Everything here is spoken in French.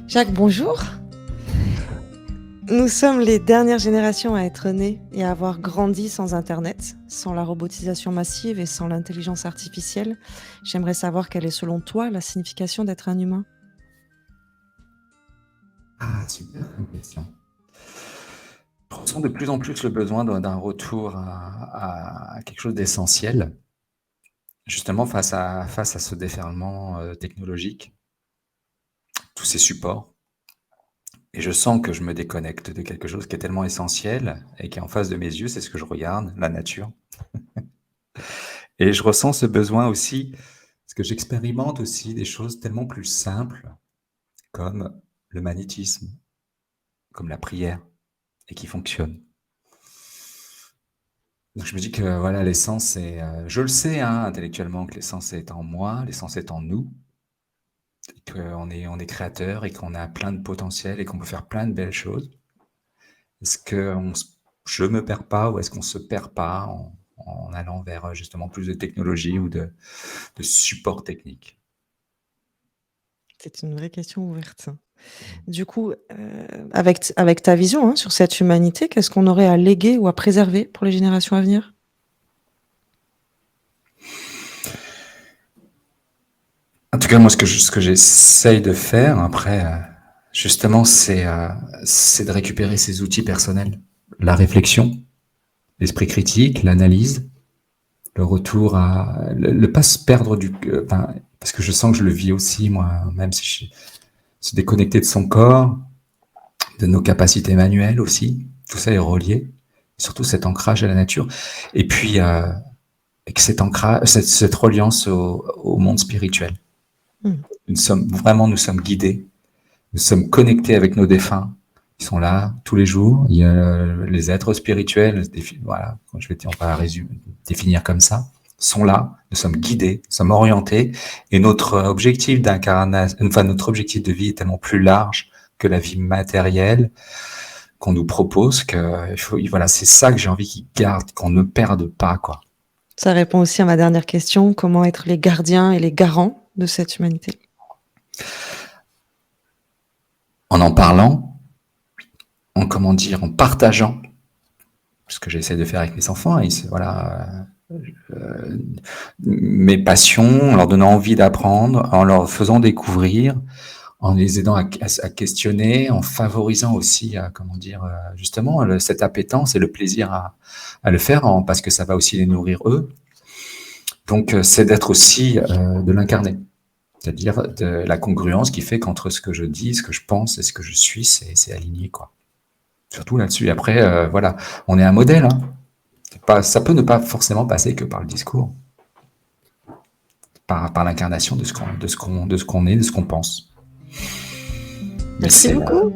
Jacques, bonjour. Nous sommes les dernières générations à être nées et à avoir grandi sans Internet, sans la robotisation massive et sans l'intelligence artificielle. J'aimerais savoir quelle est selon toi la signification d'être un humain. Ah, super comme question. Je ressens de plus en plus le besoin d'un retour à quelque chose d'essentiel, justement face à ce déferlement technologique, tous ces supports. Et je sens que je me déconnecte de quelque chose qui est tellement essentiel et qui est en face de mes yeux, c'est ce que je regarde, la nature. Et je ressens ce besoin aussi, parce que j'expérimente aussi des choses tellement plus simples, comme le magnétisme, comme la prière, et qui fonctionnent. Donc je me dis que voilà, l'essence est, je le sais, hein, intellectuellement, que l'essence est en moi, l'essence est en nous, et qu'on est créateur et qu'on a plein de potentiel et qu'on peut faire plein de belles choses. Est-ce que je me perds pas ou est-ce qu'on se perd pas en allant vers justement plus de technologie ou de support technique? C'est une vraie question ouverte. Du coup, avec ta vision sur cette humanité, qu'est-ce qu'on aurait à léguer ou à préserver pour les générations à venir? En tout cas, moi, ce que j'essaye de faire après, justement, c'est de récupérer ces outils personnels, la réflexion, l'esprit critique, l'analyse, le retour à le pas se perdre enfin, parce que je sens que je le vis aussi moi, même si se déconnecter de son corps, de nos capacités manuelles aussi, tout ça est relié, surtout cet ancrage à la nature, et puis et que cet ancrage, cette reliance au monde spirituel. Mmh. Nous sommes guidés, nous sommes connectés avec nos défunts. Ils sont là tous les jours. Il y a les êtres spirituels, voilà, on va définir comme ça, sont là. Nous sommes guidés, nous sommes orientés, et notre objectif d'incarnation, enfin notre objectif de vie est tellement plus large que la vie matérielle qu'on nous propose que voilà, c'est ça que j'ai envie qu'ils gardent, qu'on ne perde pas, quoi. Ça répond aussi à ma dernière question, comment être les gardiens et les garants de cette humanité? En parlant, en comment dire, en partageant ce que j'essaie de faire avec mes enfants, et voilà, mes passions, en leur donnant envie d'apprendre, en leur faisant découvrir, en les aidant à questionner, en favorisant aussi, comment dire, justement, cette appétence et le plaisir à le faire, parce que ça va aussi les nourrir eux. Donc, c'est d'être aussi de l'incarner, c'est-à-dire de la congruence qui fait qu'entre ce que je dis, ce que je pense et ce que je suis, c'est aligné, quoi. Surtout là-dessus. Et après, voilà, on est un modèle, hein. Ça peut ne pas forcément passer que par le discours, par l'incarnation de ce qu'on est, de ce qu'on pense. Mais Merci c'est beaucoup.